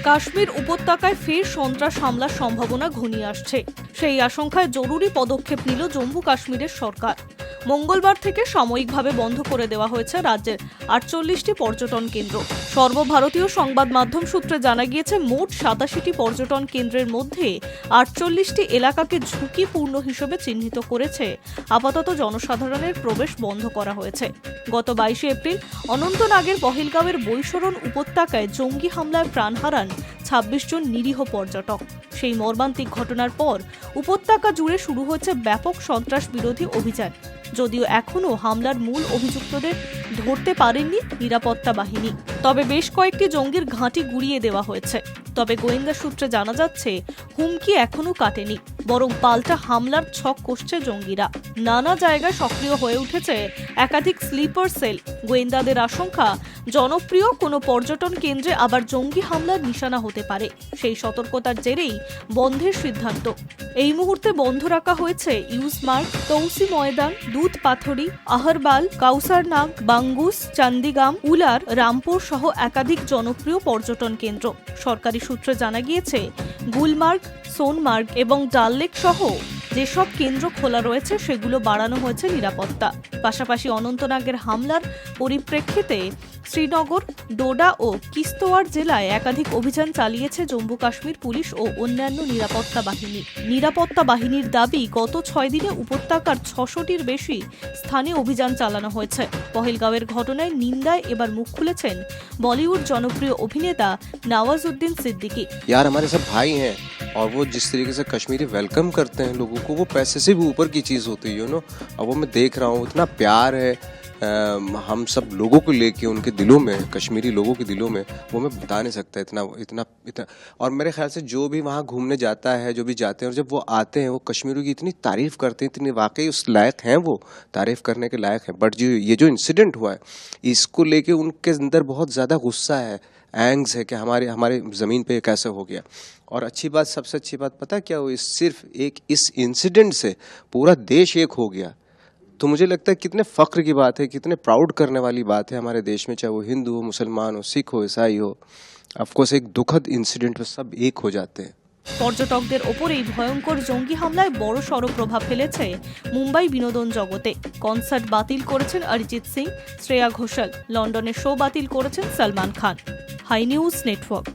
কাশ্মীর উপত্যকায় ফের সন্ত্রাস হামলার সম্ভাবনা ঘনিয়ে আসছে। সেই আশঙ্কায় জরুরি পদক্ষেপ নিল জম্মু কাশ্মীরের সরকার। মঙ্গলবার থেকে সাময়িকভাবে বন্ধ করে দেওয়া হয়েছে রাজ্যের 48টি পর্যটন কেন্দ্র। সর্বভারতীয় সংবাদ মাধ্যম সূত্রে জানা গিয়েছে, মোট 87টি পর্যটন কেন্দ্রের মধ্যে 48টি এলাকাকে ঝুঁকিপূর্ণ হিসেবে চিহ্নিত করেছে। আপাতত জনসাধারণের প্রবেশ বন্ধ করা হয়েছে। গত 22 এপ্রিল অনন্তনাগের পহেলগাঁওয়ের বৈশরণ উপত্যকায় জঙ্গি হামলায় প্রাণ হারান 26 জন নিরীহ পর্যটক। সেই মর্মান্তিক ঘটনার পর উপত্যকা জুড়ে শুরু হয়েছে ব্যাপক সন্ত্রাস বিরোধী অভিযান। যদিও এখনও হামলার মূল অভিযুক্তদের ধরতে পারেননি নিরাপত্তা বাহিনী, তবে বেশ কয়েকটি জঙ্গির ঘাঁটি গুঁড়িয়ে দেওয়া হয়েছে। তবে গোয়েন্দা সূত্রে জানা যাচ্ছে, হুমকি এখনও কাটেনি, বরং পাল্টা হামলার ছক কষছে জঙ্গিরা। নানা জায়গায় সক্রিয় হয়ে উঠেছে একাধিক স্লিপার সেল। গোয়েন্দাদের আশঙ্কা, জনপ্রিয় কোনো পর্যটন কেন্দ্রে আবার জঙ্গি হামলার নিশানা হতে পারে। সেই সতর্কতার জেরেই বন্ধের সিদ্ধান্ত। এই মুহূর্তে বন্ধ রাখা হয়েছে ইউসমার্গ, তৌসি ময়দান, দুধ পাথরি, আহরবাল, কাউসারনাগ, বাঙ্গুস, চান্দিগাম, উলার, রামপুর সহ একাধিক জনপ্রিয় পর্যটন কেন্দ্র। সরকারি সূত্রে জানা গিয়েছে, গুলমার্গ, সোনমার্গ এবং ডাল লেক সহ যেসব কেন্দ্র খোলা রয়েছে সেগুলো বাড়ানো হয়েছে নিরাপত্তা। পাশাপাশি অনন্তনাগের হামলার পরিপ্রেক্ষিতে শ্রীনগর, ডোডা ও কিস্তোয়াড় জেলায় একাধিক অভিযান চালিয়েছে জম্মু কাশ্মীর পুলিশ ও অন্যান্য নিরাপত্তা বাহিনী। নিরাপত্তা বাহিনীর দাবি, গত 6 দিনে উপত্যকার 600টির বেশি স্থানে অভিযান চালানো হয়েছে। পহেলগাঁওয়ের ঘটনায় নিন্দায় এবার মুখ খুলেছেন বলিউড জনপ্রিয় অভিনেতা নওয়াজুদ্দিন সিদ্দিকী। यार हमारे सब भाई हैं और वो जिस तरीके से कश्मीरी वेलकम करते हैं लोगों को, वो पैसे से भी ऊपर की चीज़ होती है, अब वो मैं देख रहा हूँ, इतना प्यार है हम सब लोगों को लेके उनके दिलों में, कश्मीरी लोगों के दिलों में, वो मैं बता नहीं सकता। इतना इतना इतना और मेरे ख्याल से जो भी वहाँ घूमने जाता है, जो भी जाते हैं, और जब वो आते हैं, वो कश्मीरियों की इतनी तारीफ़ करते हैं, इतनी वाकई उस लायक हैं, वो तारीफ़ करने के लायक हैं। बट ये जो इंसिडेंट हुआ है, इसको लेके उनके अंदर बहुत ज़्यादा गुस्सा है, एंग्स है कि हमारे ज़मीन पे कैसे हो गया। और अच्छी बात, सबसे अच्छी बात पता क्या हुई, सिर्फ इस इंसिडेंट से पूरा देश एक हो गया। तो मुझे लगता है कितने फ़ख्र की बात है, कितने प्राउड करने वाली बात है हमारे देश में, चाहे वो हिंदू हो, मुसलमान हो, सिख हो, ईसाई हो। ऑफकोर्स एक दुखद इंसिडेंट पे सब एक हो जाते हैं। পর্যটকদের ওপর এই ভয়ঙ্কর জঙ্গি হামলায় বড় সড় প্রভাব ফেলেছে মুম্বাই বিনোদন জগতে। কনসার্ট বাতিল করেছেন অরিজিৎ সিং, শ্রেয়া ঘোষাল। লন্ডনের শো বাতিল করেছেন Salman Khan. Hi News network.